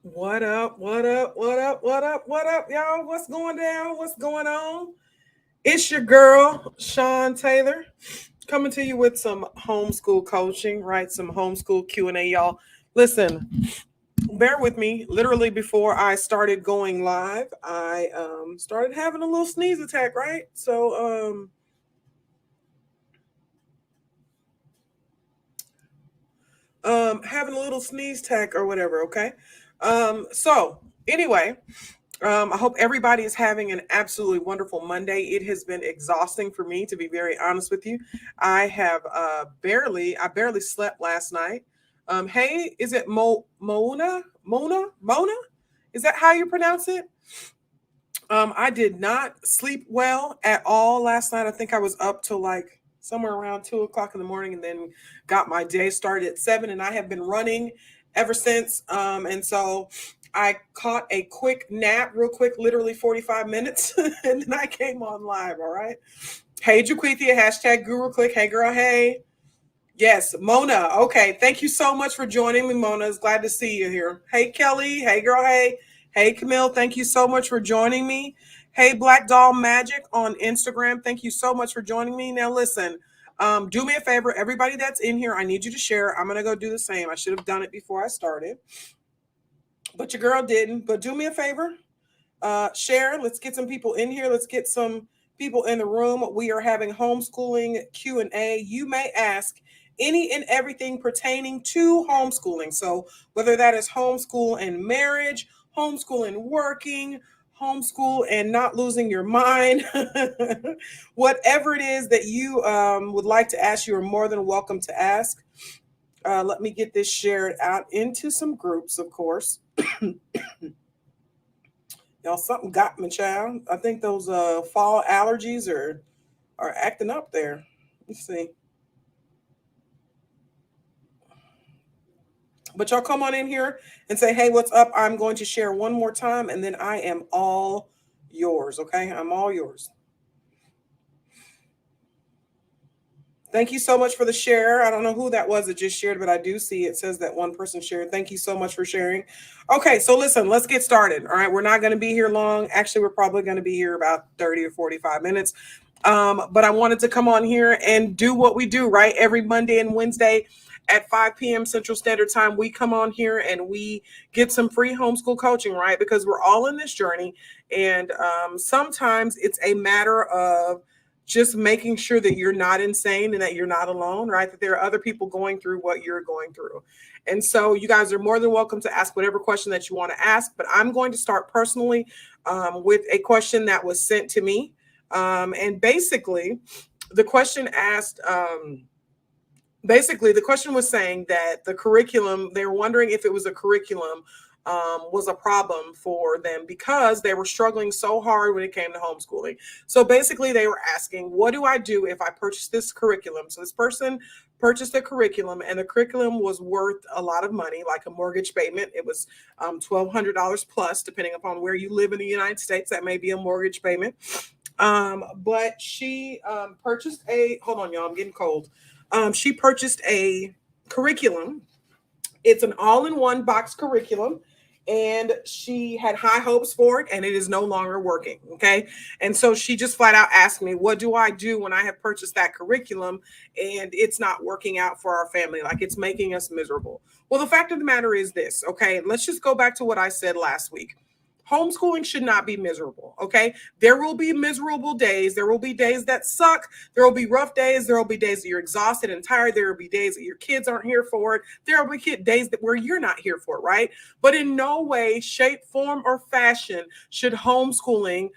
What up? What up? What up? What up? What up, y'all? What's going down? What's going on? It's your girl, Sean Taylor, coming to you with some homeschool coaching, right? Some homeschool Q&A, y'all. Listen, bear with me. Literally before I started going live, I started having a little sneeze attack, right? Having a little sneeze attack or whatever, okay? Anyway, I hope everybody is having an absolutely wonderful Monday. It has been exhausting for me, to be very honest with you. I barely slept last night. Hey, is it Mona? Is that how you pronounce it? I did not sleep well at all last night. I think I was up till like somewhere around 2 o'clock in the morning, and then got my day started at 7. And I have been running ever since. And so I caught a quick nap, real quick, literally 45 minutes, and then I came on live. All right. Hey, Jaquithia, hashtag Guru Click. Hey, girl. Hey. Yes, Mona. Okay. Thank you so much for joining me, Mona. It's glad to see you here. Hey, Kelly. Hey, girl. Hey. Hey, Camille. Thank you so much for joining me. Hey, Black Doll Magic on Instagram. Thank you so much for joining me. Now, listen, do me a favor. Everybody that's in here, I need you to share. I'm going to go do the same. I should have done it before I started, but your girl didn't. But do me a favor. Share. Let's get some people in here. Let's get some people in the room. We are having homeschooling Q&A. You may ask any and everything pertaining to homeschooling. So whether that is homeschool and marriage, homeschool and working, homeschool and not losing your mind, whatever it is that you would like to ask, you are more than welcome to ask. Let me get this shared out into some groups, of course. Y'all, something got me, child. I think those fall allergies are acting up there. Let's see. But y'all come on in here and say, hey, what's up? I'm going to share one more time, and then I am all yours. Okay, I'm all yours. Thank you so much for the share. I don't know who that was that just shared, but I do see it says that one person shared. Thank you so much for sharing. Okay, so listen, let's get started. All right, we're not going to be here long. Actually, we're probably going to be here about 30 or 45 minutes. But I wanted to come on here and do what we do, right? Every Monday and Wednesday at 5 p.m. Central Standard Time, we come on here and we get some free homeschool coaching, right? Because we're all in this journey. And sometimes it's a matter of just making sure that you're not insane and that you're not alone, right? That there are other people going through what you're going through. And so you guys are more than welcome to ask whatever question that you want to ask. But I'm going to start personally with a question that was sent to me. And basically, the question asked, basically, the question was saying that the curriculum, they were wondering if it was a curriculum was a problem for them because they were struggling so hard when it came to homeschooling. So basically, they were asking, what do I do if I purchase this curriculum? So this person purchased a curriculum, and the curriculum was worth a lot of money, like a mortgage payment. It was $1,200 plus, depending upon where you live in the United States. That may be a mortgage payment. But she purchased a, hold on, y'all, I'm getting cold. She purchased a curriculum. It's an all-in-one box curriculum, and she had high hopes for it, and it is no longer working. Okay. And so she just flat out asked me, what do I do when I have purchased that curriculum and it's not working out for our family? Like, it's making us miserable. Well, the fact of the matter is this. Okay. Let's just go back to what I said last week. Homeschooling should not be miserable. Okay. There will be miserable days. There will be days that suck. There will be rough days. There will be days that you're exhausted and tired. There will be days that your kids aren't here for it. There will be days that where you're not here for it, right? But in no way, shape, form, or fashion should homeschooling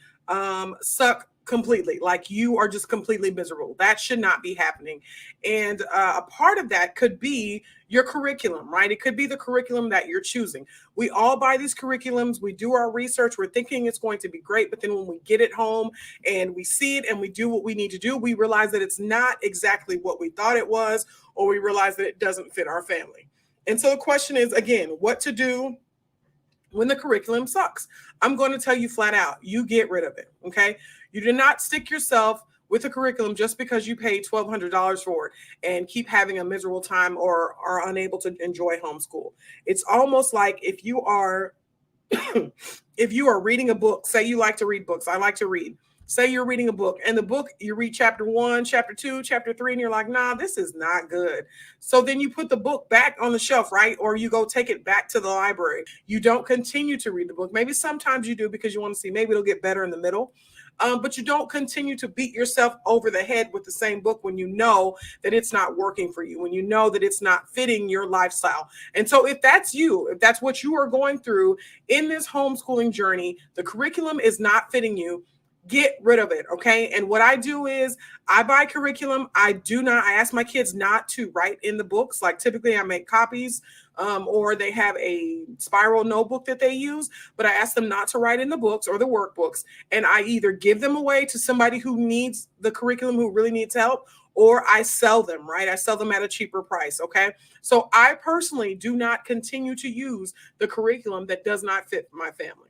suck completely. Like, you are just completely miserable. That should not be happening. And a part of that could be your curriculum, right? It could be the curriculum that you're choosing. We all buy these curriculums. We do our research. We're thinking it's going to be great. But then when we get it home and we see it and we do what we need to do, we realize that it's not exactly what we thought it was, or we realize that it doesn't fit our family. And so the question is, again, what to do when the curriculum sucks. I'm going to tell you flat out, you get rid of it. Okay. You do not stick yourself with a curriculum just because you paid $1,200 for it and keep having a miserable time or are unable to enjoy homeschool. It's almost like if you are if you are reading a book, say you like to read books, I like to read. Say you're reading a book and the book, you read chapter 1, chapter 2, chapter 3, and you're like, nah, this is not good. So then you put the book back on the shelf, right? Or you go take it back to the library. You don't continue to read the book. Maybe sometimes you do because you want to see maybe it'll get better in the middle. But you don't continue to beat yourself over the head with the same book when you know that it's not working for you, when you know that it's not fitting your lifestyle. And so if that's you, if that's what you are going through in this homeschooling journey, the curriculum is not fitting you, get rid of it. Okay. And what I do is I buy curriculum. I ask my kids not to write in the books. Like typically I make copies or they have a spiral notebook that they use, but I ask them not to write in the books or the workbooks. And I either give them away to somebody who needs the curriculum, who really needs help, or I sell them, right? I sell them at a cheaper price. Okay. So I personally do not continue to use the curriculum that does not fit my family.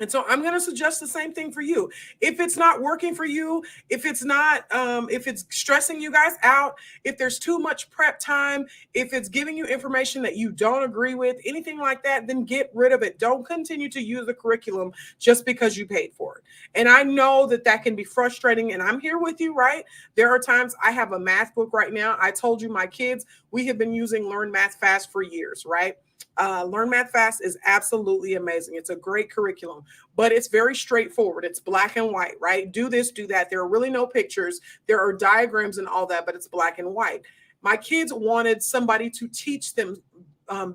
And so I'm going to suggest the same thing for you. If it's not working for you, if it's not, if it's stressing you guys out, if there's too much prep time, if it's giving you information that you don't agree with, anything like that, then get rid of it. Don't continue to use the curriculum just because you paid for it. And I know that that can be frustrating, and I'm here with you, right? There are times I have a math book right now. I told you my kids, we have been using Learn Math Fast for years, right? Learn Math Fast is absolutely amazing. It's a great curriculum, but it's very straightforward. It's black and white, right? Do this, do that. There are really no pictures. There are diagrams and all that, but it's black and white. My kids wanted somebody to teach them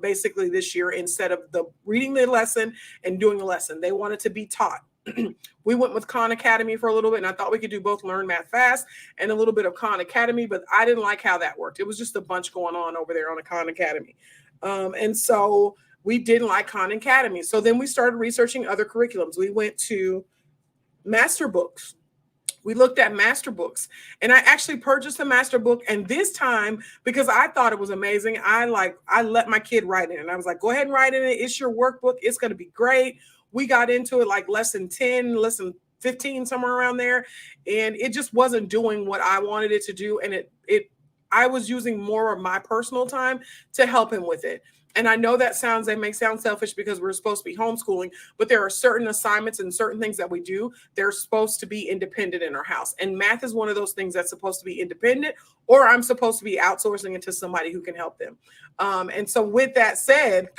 basically this year instead of the reading the lesson and doing a lesson. They wanted to be taught. We went with Khan Academy for a little bit, and I thought we could do both Learn Math Fast and a little bit of Khan Academy, but I didn't like how that worked. It was just a bunch going on over there on a Khan Academy. And so we didn't like Khan Academy. So then we started researching other curriculums. We went to master books. We looked at master books, and I actually purchased a master book. And this time, because I thought it was amazing, I let my kid write in it. And I was like, go ahead and write in it. It's your workbook. It's going to be great. We got into it like lesson 10, lesson 15, somewhere around there. And it just wasn't doing what I wanted it to do. And I was using more of my personal time to help him with it. And I know that may sound selfish because we're supposed to be homeschooling, but there are certain assignments and certain things that we do. They're supposed to be independent in our house. And math is one of those things that's supposed to be independent, or I'm supposed to be outsourcing it to somebody who can help them. And so with that said,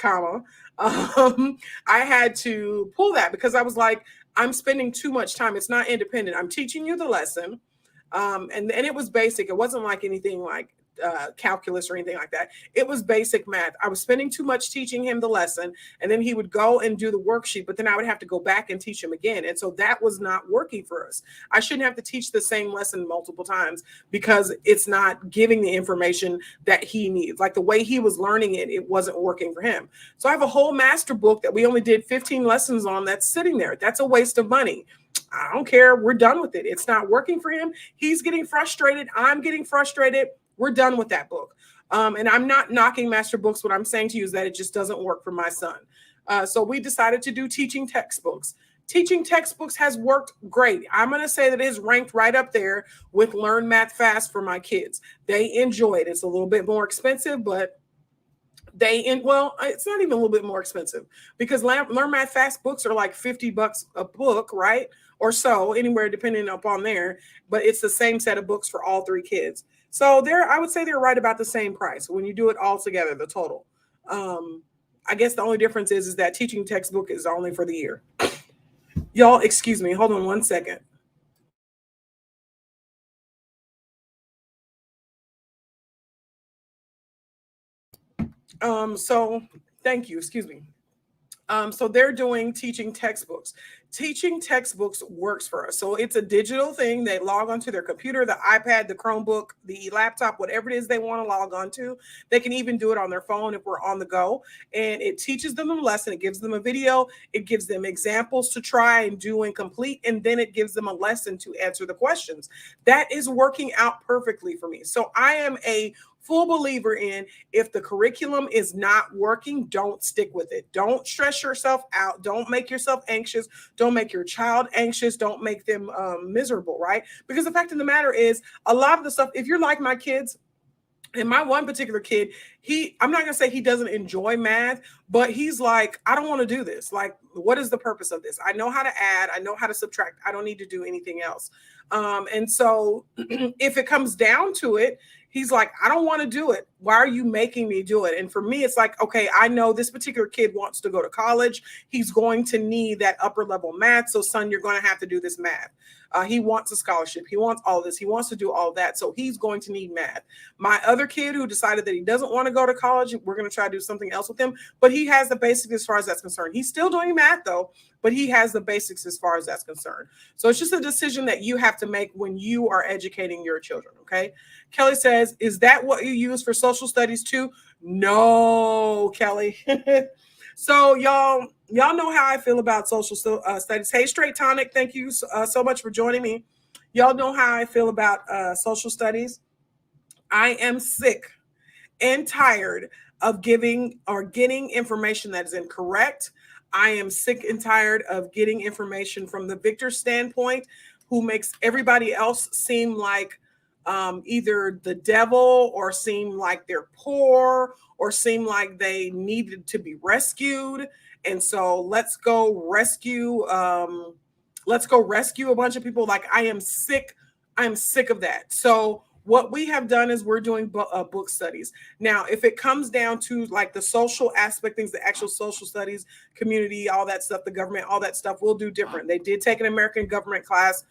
I had to pull that because I was like, I'm spending too much time. It's not independent. I'm teaching you the lesson. And it was basic. It wasn't like anything like calculus or anything like that. It was basic math. I was spending too much teaching him the lesson, and then he would go and do the worksheet, but then I would have to go back and teach him again. And so that was not working for us. I shouldn't have to teach the same lesson multiple times because it's not giving the information that he needs. Like the way he was learning it, it wasn't working for him. So I have a whole master book that we only did 15 lessons on that's sitting there. That's a waste of money. I don't care. We're done with it. It's not working for him. He's getting frustrated. I'm getting frustrated. We're done with that book. And I'm not knocking master books. What I'm saying to you is that it just doesn't work for my son. So we decided to do teaching textbooks. Teaching textbooks has worked great. I'm going to say that it is ranked right up there with Learn Math Fast for my kids. They enjoy it. It's a little bit more expensive, but it's not even a little bit more expensive because Learn Math Fast books are like $50 a book, right? Or so, anywhere depending upon there. But it's the same set of books for all three kids. So I would say they're right about the same price when you do it all together, the total. I guess the only difference is that teaching textbook is only for the year. Y'all, excuse me. Hold on one second. So thank you. Excuse me. So they're doing teaching textbooks. Teaching textbooks works for us. So it's a digital thing. They log onto their computer, the iPad, the Chromebook, the laptop, whatever it is they want to log onto. They can even do it on their phone if we're on the go. And it teaches them a lesson. It gives them a video. It gives them examples to try and do and complete. And then it gives them a lesson to answer the questions. That is working out perfectly for me. So I am a full believer in, if the curriculum is not working, don't stick with it. Don't stress yourself out. Don't make yourself anxious. Don't make your child anxious. Don't make them miserable, right? Because the fact of the matter is, a lot of the stuff, if you're like my kids, and my one particular kid, I'm not going to say he doesn't enjoy math, but he's like, I don't want to do this. Like, what is the purpose of this? I know how to add. I know how to subtract. I don't need to do anything else. And so if it comes down to it, he's like, I don't want to do it. Why are you making me do it? And for me, it's like, okay, I know this particular kid wants to go to college. He's going to need that upper level math. So son, you're going to have to do this math. He wants a scholarship. He wants all this. He wants to do all that. So he's going to need math. My other kid who decided that he doesn't want to go to college, we're going to try to do something else with him. But he has the basics as far as that's concerned. He's still doing math though, but he has the basics as far as that's concerned. So it's just a decision that you have to make when you are educating your children. Okay. Kelly says, is that what you use for social studies too? No, Kelly. So y'all know how I feel about social studies. Hey, Straight Tonic, thank you so much for joining me. Y'all know how I feel about social studies. I am sick and tired of giving or getting information that is incorrect. I am sick and tired of getting information from the victor standpoint, who makes everybody else seem like either the devil, or seem like they're poor, or seem like they needed to be rescued. And so let's go rescue a bunch of people. Like, I am sick of that. So what we have done is we're doing book studies. Now, if it comes down to like the social aspect, things, the actual social studies, community, all that stuff, the government, all that stuff, we'll do different. They did take an American government class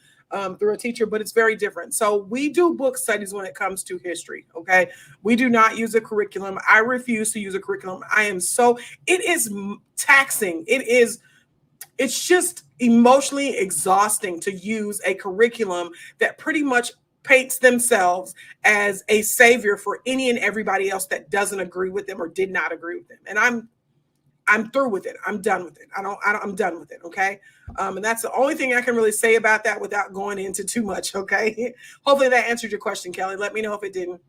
through a teacher, but it's very different. So we do book studies when it comes to history. Okay. We do not use a curriculum. I refuse to use a curriculum. It is taxing. It's just emotionally exhausting to use a curriculum that pretty much paints themselves as a savior for any and everybody else that doesn't agree with them or did not agree with them. And I'm through with it. I'm done with it. I'm done with it. Okay. And that's the only thing I can really say about that without going into too much. Okay. Hopefully that answered your question, Kelly. Let me know if it didn't.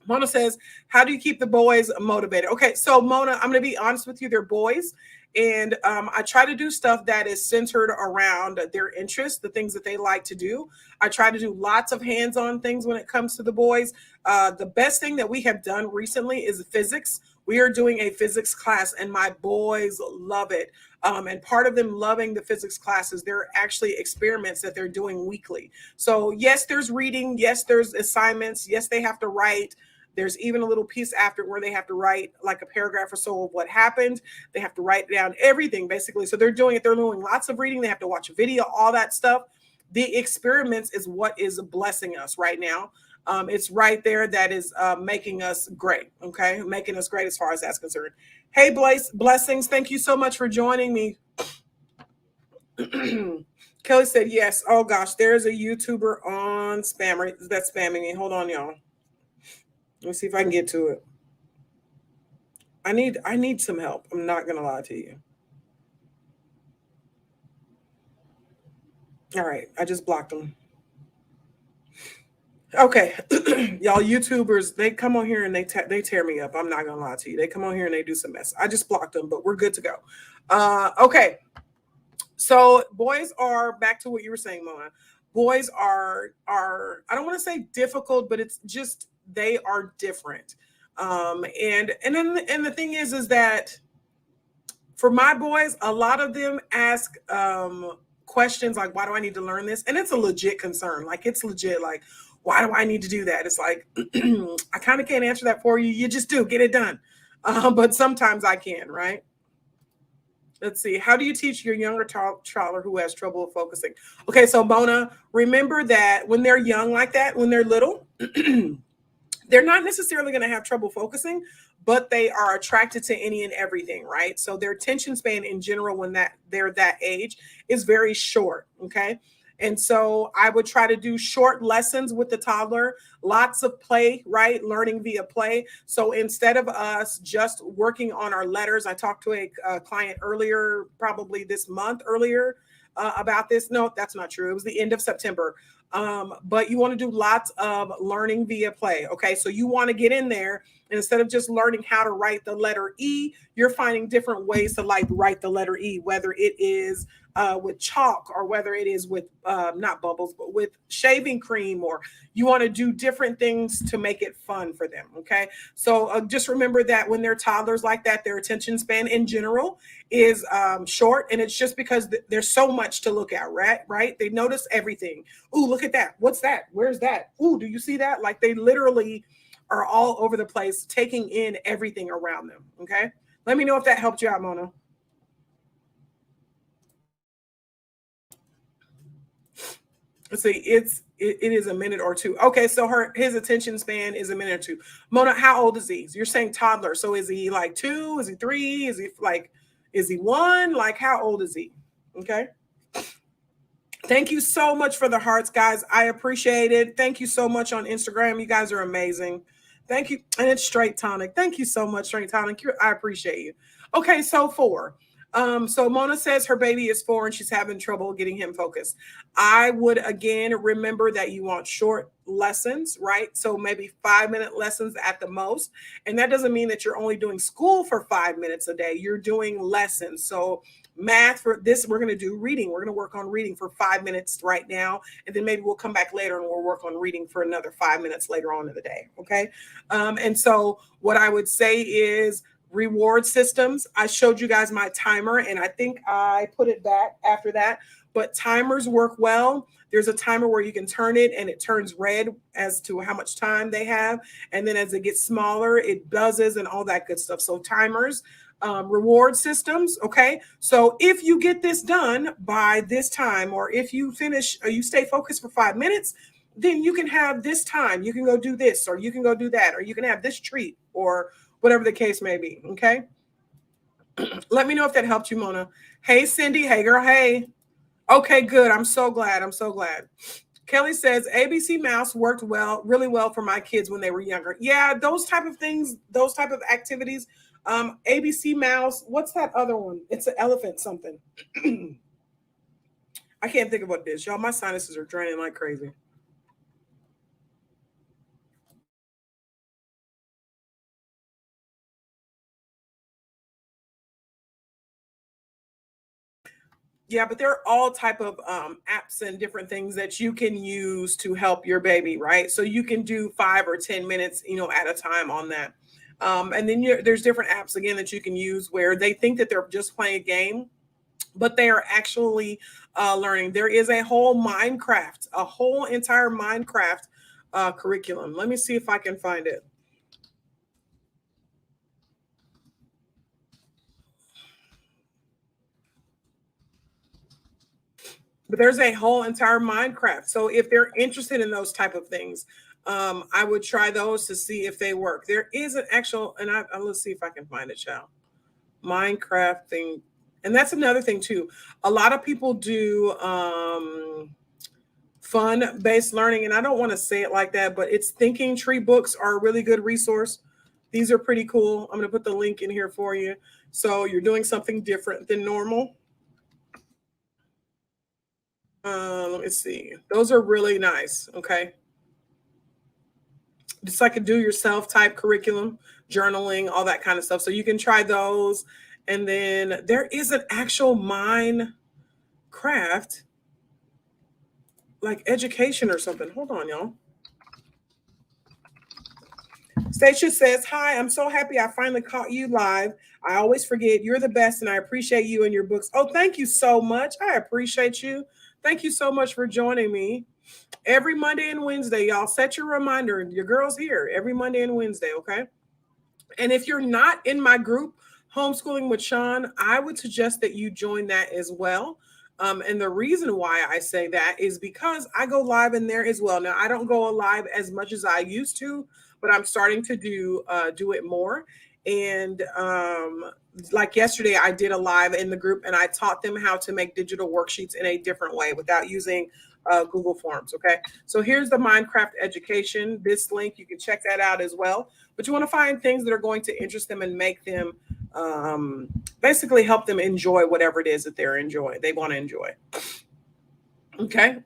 Mona says, how do you keep the boys motivated? Okay. So Mona, I'm going to be honest with you. They're boys. And I try to do stuff that is centered around their interests, the things that they like to do. I try to do lots of hands-on things when it comes to the boys. The best thing that we have done recently is physics. We are doing a physics class and my boys love it. And part of them loving the physics classes, there are actually experiments that they're doing weekly. So yes, there's reading. Yes, there's assignments. Yes, they have to write. There's even a little piece after where they have to write like a paragraph or so of what happened. They have to write down everything basically. So they're doing lots of reading. They have to watch a video, all that stuff. The experiments is what is blessing us right now. It's right there that is making us great. Okay. Making us great as far as that's concerned. Hey, Blessings. Thank you so much for joining me. Kelly said, yes. Oh gosh, there's a YouTuber on spammer that's spamming me. Hold on, y'all. Let me see if I can get to it. I need some help. I'm not going to lie to you. All right. I just blocked them. Okay. Y'all YouTubers, they come on here and they tear me up. I'm not going to lie to you. They come on here and they do some mess. I just blocked them, but we're good to go. Okay. So boys are, back to what you were saying, Mona. Boys are I don't want to say difficult, but it's just, they are different. And the thing is that for my boys, a lot of them ask questions like, why do I need to learn this? And it's a legit concern. Like, it's legit. Like, why do I need to do that? It's like, I kind of can't answer that for you. You just do, get it done. But sometimes I can, right? Let's see. How do you teach your younger toddler who has trouble focusing? Okay, so Mona, remember that when they're young like that, when they're little, they're not necessarily going to have trouble focusing, but they are attracted to any and everything, right? So their attention span in general, when they're that age, is very short, okay? And so I would try to do short lessons with the toddler, lots of play, right? Learning via play. So instead of us just working on our letters, I talked to a client earlier, probably this month earlier, about this. No, that's not true. It was the end of September. But you want to do lots of learning via play. Okay, so you want to get in there, and instead of just learning how to write the letter E, you're finding different ways to like write the letter E, whether it is with chalk or whether it is with not bubbles, but with shaving cream, or you want to do different things to make it fun for them. Okay, so just remember that when they're toddlers like that, their attention span in general is short, and it's just because there's so much to look at, right? They notice everything. Ooh, look at that. What's that? Where's that? Ooh, do you see that? Like they literally are all over the place, taking in everything around them. Okay. Let me know if that helped you out, Mona. Let's see. It is a minute or two. Okay, so his attention span is a minute or two. Mona, how old is he? You're saying toddler. So is he like 2? Is he 3? Is he 1? Like how old is he? Okay. Thank you so much for the hearts, guys. I appreciate it. Thank you so much on Instagram. You guys are amazing. Thank you. And it's Straight Tonic. Thank you so much, Straight Tonic. I appreciate you. Okay, so 4. So Mona says her baby is 4 and she's having trouble getting him focused. I would again remember that you want short lessons, right? So maybe 5-minute lessons at the most. And that doesn't mean that you're only doing school for 5 minutes a day. You're doing lessons. So math for this, we're going to do reading. We're going to work on reading for 5 minutes right now, and then maybe we'll come back later and we'll work on reading for another 5 minutes later on in the day. Okay. And so what I would say is reward systems. I showed you guys my timer, and I think I put it back after that, but timers work well. There's a timer where you can turn it and it turns red as to how much time they have, and then as it gets smaller it buzzes and all that good stuff. So timers, reward systems. Okay, so if you get this done by this time, or if you finish or you stay focused for 5 minutes, then you can have this time, you can go do this, or you can go do that, or you can have this treat, or whatever the case may be. Okay, let me know if that helped you, Mona. Hey Cindy, hey girl, hey. Okay, good. I'm so glad. Kelly says ABC Mouse worked really well for my kids when they were younger. Yeah, those type of things, those type of activities. ABC Mouse. What's that other one? It's an elephant something. I can't think of what it is, y'all. My sinuses are draining like crazy. Yeah, but there are all type of apps and different things that you can use to help your baby, right? So you can do 5 or 10 minutes, at a time on that. And then there's different apps again that you can use where they think that they're just playing a game, but they are actually learning. There is a whole entire Minecraft curriculum. Let me see if I can find it. But there's a whole entire Minecraft. So if they're interested in those type of things, I would try those to see if they work. There is an actual, and let's see if I can find it, child. Minecraft thing. And that's another thing too. A lot of people do fun-based learning, and I don't want to say it like that, but it's Thinking Tree books are a really good resource. These are pretty cool. I'm going to put the link in here for you. So you're doing something different than normal. Let me see. Those are really nice. Okay. Just like a do yourself type curriculum, journaling, all that kind of stuff. So you can try those. And then there is an actual Minecraft, like education or something. Hold on, y'all. Stacia says, "Hi, I'm so happy I finally caught you live. I always forget. You're the best, and I appreciate you and your books." Oh, thank you so much. I appreciate you. Thank you so much for joining me. Every Monday and Wednesday, y'all set your reminder. Your girl's here every Monday and Wednesday, okay? And if you're not in my group, Homeschooling with Sean, I would suggest that you join that as well. And the reason why I say that is because I go live in there as well. Now, I don't go live as much as I used to, but I'm starting to do it more. And like yesterday, I did a live in the group, and I taught them how to make digital worksheets in a different way without using Google Forms. Okay, so here's the Minecraft education. This link, you can check that out as well. But you want to find things that are going to interest them and make them basically help them enjoy whatever it is that they want to enjoy. Okay.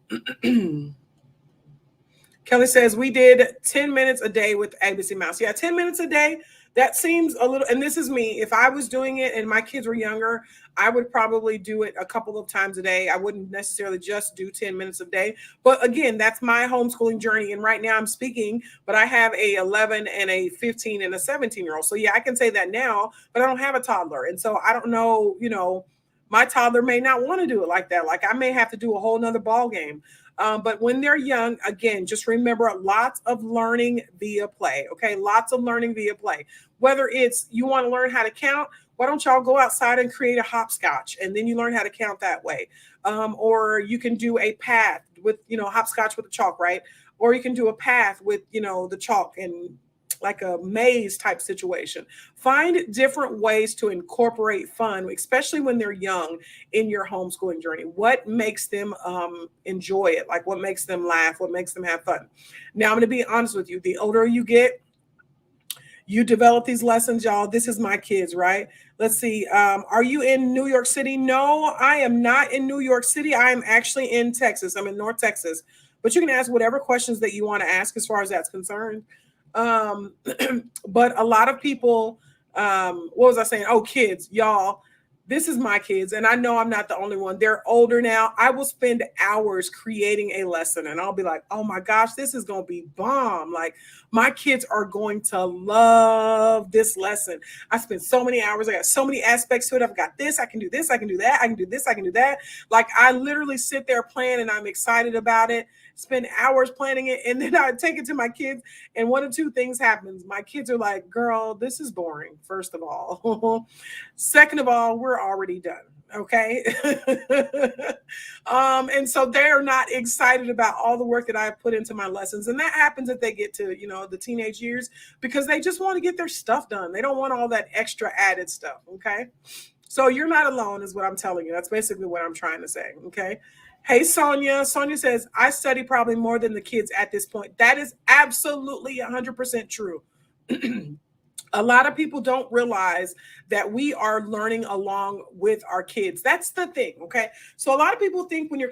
Kelly says we did 10 minutes a day with ABC Mouse. Yeah, 10 minutes a day. That seems a little, and this is me. If I was doing it and my kids were younger, I would probably do it a couple of times a day. I wouldn't necessarily just do 10 minutes a day. But again, that's my homeschooling journey. And right now I'm speaking, but I have a 11 and a 15 and a 17-year-old. So yeah, I can say that now, but I don't have a toddler. And so I don't know, my toddler may not want to do it like that. Like I may have to do a whole nother ball game. But when they're young, again, just remember lots of learning via play. Okay, lots of learning via play. Whether it's you want to learn how to count, why don't y'all go outside and create a hopscotch, and then you learn how to count that way. Or you can do a path with hopscotch with the chalk, right? Or you can do a path with the chalk and like a maze type situation. Find different ways to incorporate fun, especially when they're young in your homeschooling journey. What makes them enjoy it? Like what makes them laugh? What makes them have fun? Now, I'm going to be honest with you. The older you get, you develop these lessons, y'all. This is my kids, right? Let's see. Are you in New York City? No, I am not in New York City. I am actually in Texas. I'm in North Texas. But you can ask whatever questions that you want to ask as far as that's concerned. But a lot of people, what was I saying? Oh, kids, y'all, this is my kids. And I know I'm not the only one. They're older now. I will spend hours creating a lesson and I'll be like, oh my gosh, this is going to be bomb. Like my kids are going to love this lesson. I spent so many hours. I got so many aspects to it. I've got this. I can do this. I can do that. I can do this. I can do that. Like I literally sit there playing and I'm excited about it. Spend hours planning it, and then I take it to my kids, and one of two things happens. My kids are like, girl, this is boring, first of all. Second of all, we're already done. Okay. And so they're not excited about all the work that I put into my lessons. And that happens if they get to, the teenage years, because they just want to get their stuff done. They don't want all that extra added stuff. Okay. So you're not alone is what I'm telling you. That's basically what I'm trying to say. Okay. Hey, Sonia. Sonia says, I study probably more than the kids at this point. That is absolutely 100% true. A lot of people don't realize that we are learning along with our kids. That's the thing. Okay. So a lot of people think when it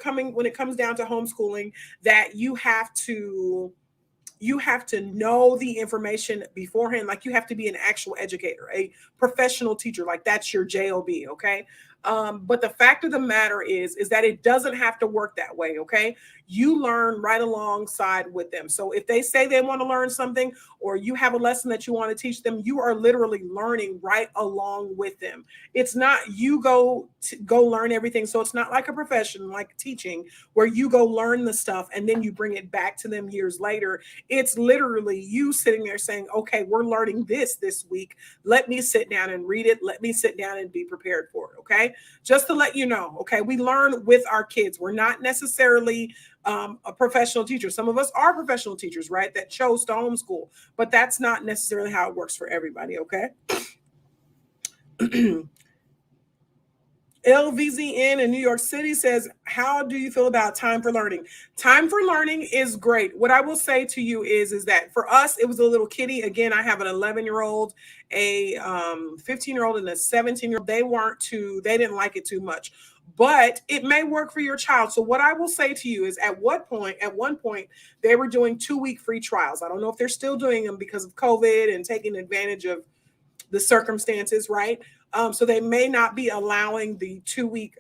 comes down to homeschooling, that you have to know the information beforehand. Like you have to be an actual educator, a professional teacher. Like that's your job. Okay. But the fact of the matter is that it doesn't have to work that way. Okay. You learn right alongside with them. So if they say they want to learn something, or you have a lesson that you want to teach them, you are literally learning right along with them. It's not you go learn everything. So it's not like a profession like teaching where you go learn the stuff and then you bring it back to them years later. It's literally you sitting there saying, okay, we're learning this week. Let me sit down and read it. Let me sit down and be prepared for it. Okay. Just to let you know. Okay. We learn with our kids. We're not necessarily a professional teacher. Some of us are professional teachers, right? That chose to homeschool, but that's not necessarily how it works for everybody. Okay. LVZN in New York City says, how do you feel about time for learning? Time for learning is great. What I will say to you is that for us, it was a little kitty. Again, I have an 11-year-old, a 15-year-old, and a 17-year-old. They didn't like it too much, but it may work for your child. So what I will say to you is at one point, they were doing 2-week free trials. I don't know if they're still doing them because of COVID and taking advantage of the circumstances, right? So they may not be allowing the 2-week,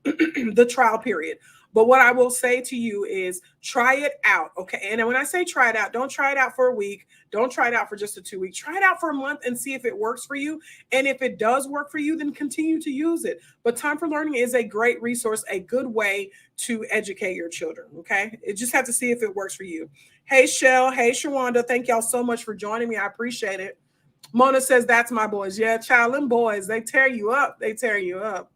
the trial period. But what I will say to you is try it out. Okay. And when I say try it out, don't try it out for a week. Don't try it out for just a 2 week. Try it out for a month and see if it works for you. And if it does work for you, then continue to use it. But Time for Learning is a great resource, a good way to educate your children. Okay. You just have to see if it works for you. Hey, Shell. Hey, Shawanda. Thank y'all so much for joining me. I appreciate it. Mona says, that's my boys. Yeah, child and boys, they tear you up. They tear you up.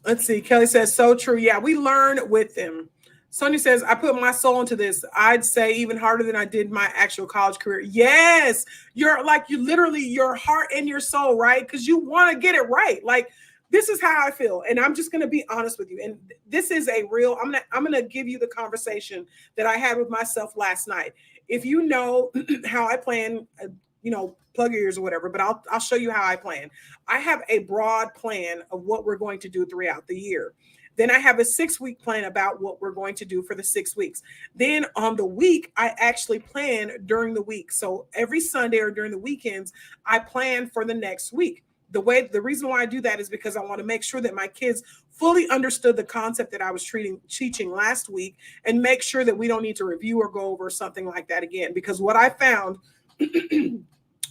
Let's see. Kelly says, so true. Yeah, we learn with them. Sonia says, I put my soul into this. I'd say even harder than I did my actual college career. Yes. You're literally your heart and your soul, right? Because you want to get it right. Like, this is how I feel. And I'm just going to be honest with you. And this is I'm going to give you the conversation that I had with myself last night. If you know how I plan plug your ears or whatever, but I'll show you how I plan. I have a broad plan of what we're going to do throughout the year. Then I have a 6-week plan about what we're going to do for the 6 weeks. Then on the week, I actually plan during the week. So every Sunday or during the weekends, I plan for the next week. The reason why I do that is because I want to make sure that my kids fully understood the concept that I was teaching last week, and make sure that we don't need to review or go over something like that again. Because what I found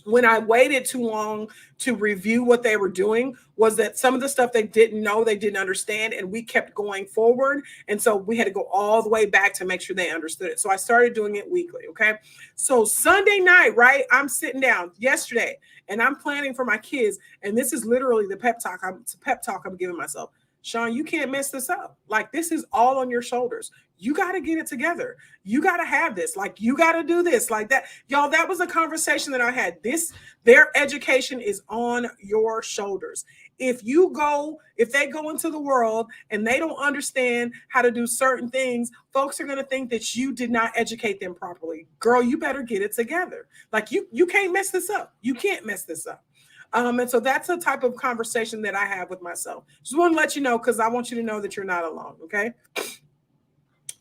when I waited too long to review what they were doing was that some of the stuff they didn't know, they didn't understand, and we kept going forward. And so we had to go all the way back to make sure they understood it. So I started doing it weekly. Okay. So Sunday night, right? I'm sitting down yesterday and I'm planning for my kids. And this is literally the pep talk. It's a pep talk I'm giving myself. Sean, you can't mess this up. Like, this is all on your shoulders. You got to get it together. You got to have this. Like, you got to do this like that. Y'all, that was a conversation that I had. Their education is on your shoulders. If they go into the world and they don't understand how to do certain things, folks are going to think that you did not educate them properly. Girl, you better get it together. Like, you can't mess this up. You can't mess this up. And so that's the type of conversation that I have with myself. Just want to let you know, because I want you to know that you're not alone. Okay.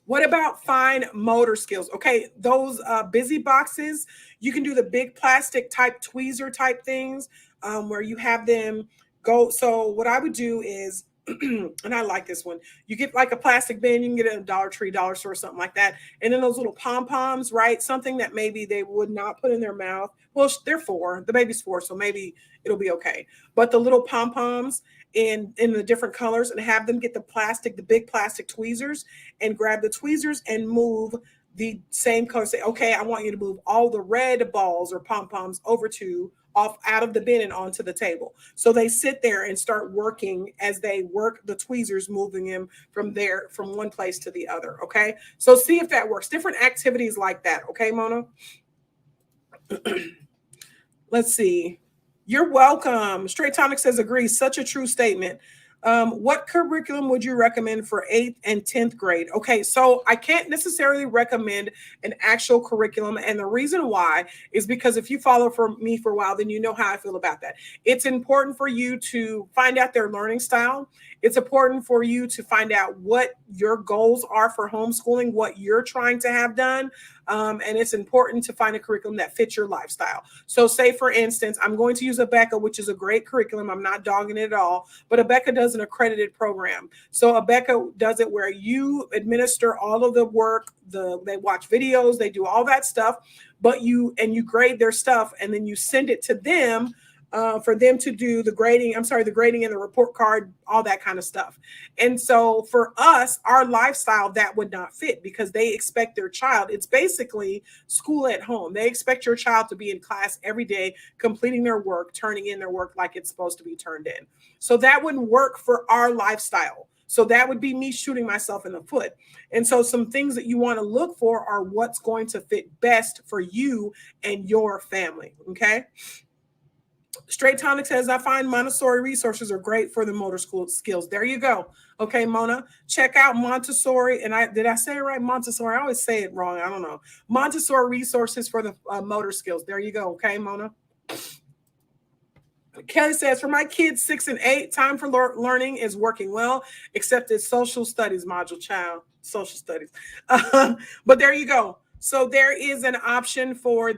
What about fine motor skills? Okay. Those busy boxes, you can do the big plastic type tweezer type things where you have them go. So what I would do is, and I like this one. You get like a plastic bin, you can get it at a Dollar Tree, dollar store, something like that. And then those little pom-poms, right? Something that maybe they would not put in their mouth. Well, the baby's 4, so maybe it'll be okay. But the little pom-poms in the different colors, and have them get the big plastic tweezers, and grab the tweezers and move the same color. Say, okay, I want you to move all the red balls or pom-poms out of the bin and onto the table. So they sit there and start working as they work the tweezers, moving them from one place to the other. Okay. So see if that works. Different activities like that. Okay, Mona? Let's see. You're welcome. Straight Tonic says, agree. Such a true statement. What curriculum would you recommend for 8th and 10th grade? Okay, so I can't necessarily recommend an actual curriculum. And the reason why is because if you follow me for a while, then you know how I feel about that. It's important for you to find out their learning style. It's important for you to find out what your goals are for homeschooling, what you're trying to have done. And it's important to find a curriculum that fits your lifestyle. So say, for instance, I'm going to use Abeka, which is a great curriculum. I'm not dogging it at all, but Abeka does an accredited program. So Abeka does it where you administer all of the work, they watch videos, they do all that stuff, but you grade their stuff, and then you send it to them for them to do the grading and the report card, all that kind of stuff. And so for us, our lifestyle, that would not fit, because they expect their child, it's basically school at home. They expect your child to be in class every day, completing their work, turning in their work like it's supposed to be turned in. So that wouldn't work for our lifestyle. So that would be me shooting myself in the foot. And so some things that you want to look for are what's going to fit best for you and your family. Okay. Straight Tonic says, I find Montessori resources are great for the motor school skills. There you go. Okay, Mona, check out Montessori. And did I say it right? Montessori. I always say it wrong. I don't know. Montessori resources for the motor skills. There you go. Okay, Mona. Kelly says, for my kids 6 and 8, time for learning is working well, except it's social studies module, child. Social studies. But there you go. So there is an option for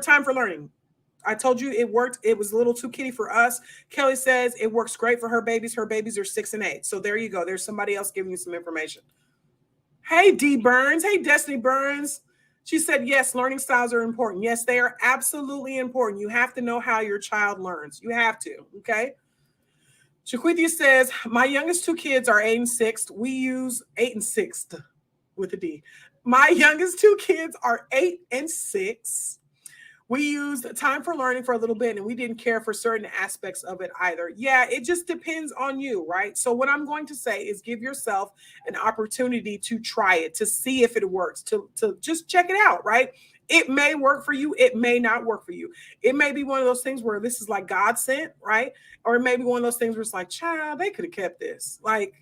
time for learning. I told you it worked. It was a little too kiddie for us. Kelly says it works great for her babies. Her babies are 6 and 8. So there you go. There's somebody else giving you some information. Hey, D Burns. Hey, Destiny Burns. She said, yes, learning styles are important. Yes, they are absolutely important. You have to know how your child learns. You have to. Okay. Shaquithia says, my youngest 2 kids are 8 and 6. We use 8 and 6 with a D. My youngest 2 kids are 8 and 6. We used time for learning for a little bit, and we didn't care for certain aspects of it either. Yeah, it just depends on you, right? So what I'm going to say is give yourself an opportunity to try it, to see if it works, to just check it out, right? It may work for you. It may not work for you. It may be one of those things where this is like God sent, right? Or it may be one of those things where it's like, child, they could have kept this. Like,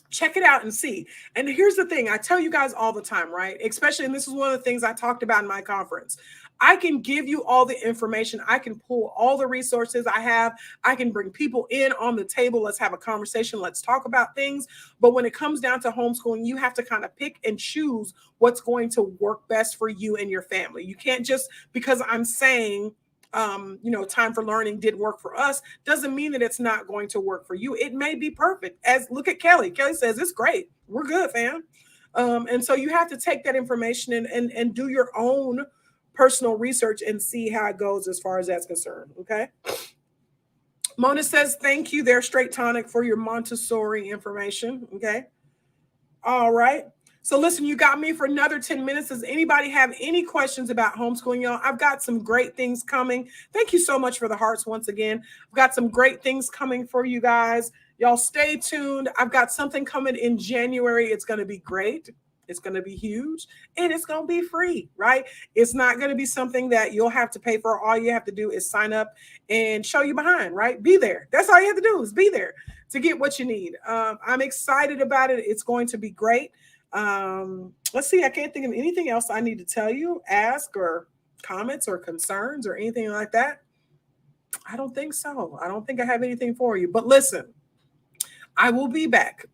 check it out and see. And here's the thing, I tell you guys all the time, right? Especially, and this is one of the things I talked about in my conference. I can give you all the information. I can pull all the resources I have. I can bring people in on the table. Let's have a conversation. Let's talk about things. But when it comes down to homeschooling, you have to kind of pick and choose what's going to work best for you and your family. You can't just, because I'm saying, time for learning did work for us, doesn't mean that it's not going to work for you. It may be perfect. As look at Kelly. Kelly says it's great. We're good, fam. And so you have to take that information and do your own personal research and see how it goes as far as that's concerned. Okay. Mona says, thank you there, Straight Tonic, for your Montessori information. Okay. All right. So listen, you got me for another 10 minutes. Does anybody have any questions about homeschooling, y'all? I've got some great things coming. Thank you so much for the hearts once again. I've got some great things coming for you guys. Y'all stay tuned. I've got something coming in January. It's going to be great. It's going to be huge, and it's going to be free, right? It's not going to be something that you'll have to pay for. All you have to do is sign up and show you behind, right? Be there. That's all you have to do is be there to get what you need. I'm excited about it. It's going to be great. Let's see. I can't think of anything else I need to tell you, ask, or comments or concerns or anything like that. I don't think so. I don't think I have anything for you. But listen, I will be back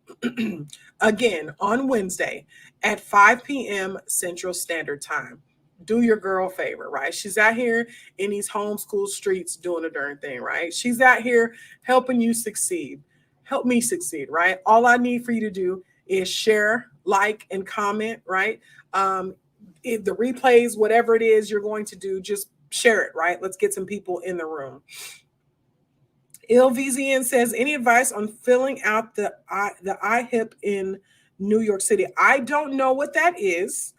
again on Wednesday at 5 p.m. Central Standard Time. Do your girl a favor, right? She's out here in these homeschool streets doing a darn thing, right? She's out here helping you succeed. Help me succeed, right? All I need for you to do is share, like, and comment, right? If the replays, whatever it is you're going to do, just share it, right? Let's get some people in the room. IlVZN says, any advice on filling out the IHIP in New York City? I don't know what that is.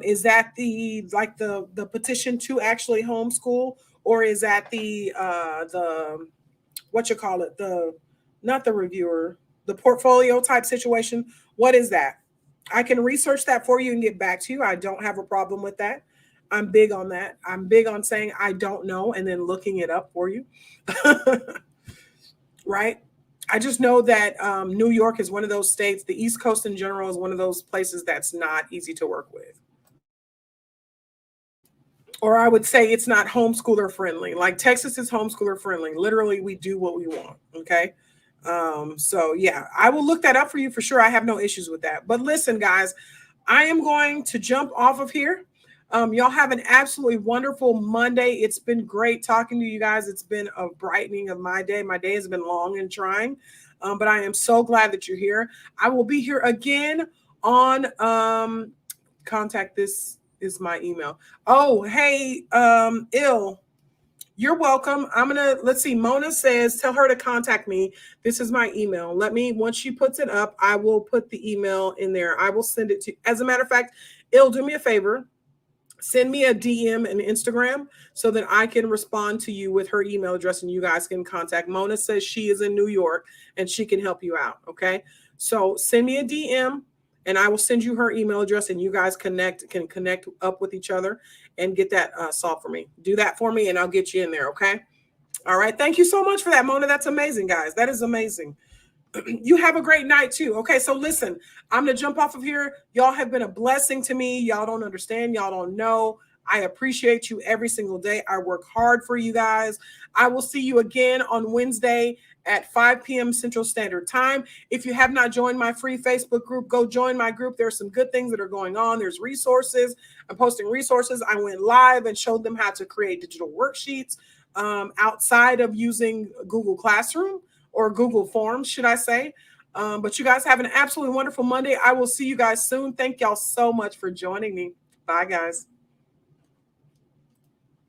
Is that the petition to actually homeschool, or is that the what you call it, not the reviewer, the portfolio type situation? What is that? I can research that for you and get back to you. I don't have a problem with that. I'm big on that. I'm big on saying I don't know and then looking it up for you. Right? I just know that New York is one of those states. The East Coast in general is one of those places that's not easy to work with. Or I would say it's not homeschooler friendly. Like Texas is homeschooler friendly. Literally, we do what we want. Okay. So yeah, I will look that up for you for sure. I have no issues with that. But listen, guys, I am going to jump off of here. Y'all have an absolutely wonderful Monday. It's been great talking to you guys. It's been a brightening of my day. My day has been long and trying, but I am so glad that you're here. I will be here again on contact. This is my email. Oh, hey, you're welcome. Let's see. Mona says, tell her to contact me. This is my email. Once she puts it up, I will put the email in there. I will send it to, as a matter of fact, do me a favor. Send me a DM and Instagram so that I can respond to you with her email address and you guys can contact. Mona says she is in New York and she can help you out. Okay. So send me a DM and I will send you her email address and you guys can connect up with each other and get that solved for me. Do that for me and I'll get you in there. Okay. All right. Thank you so much for that, Mona. That's amazing, guys. That is amazing. You have a great night too. Okay, so listen, I'm going to jump off of here. Y'all have been a blessing to me. Y'all don't understand. Y'all don't know. I appreciate you every single day. I work hard for you guys. I will see you again on Wednesday at 5 p.m. Central Standard Time. If you have not joined my free Facebook group, go join my group. There's some good things that are going on. There's resources. I'm posting resources. I went live and showed them how to create digital worksheets outside of using Google Classroom. Or Google Forms, should I say. But you guys have an absolutely wonderful Monday. I will see you guys soon. Thank y'all so much for joining me. Bye, guys.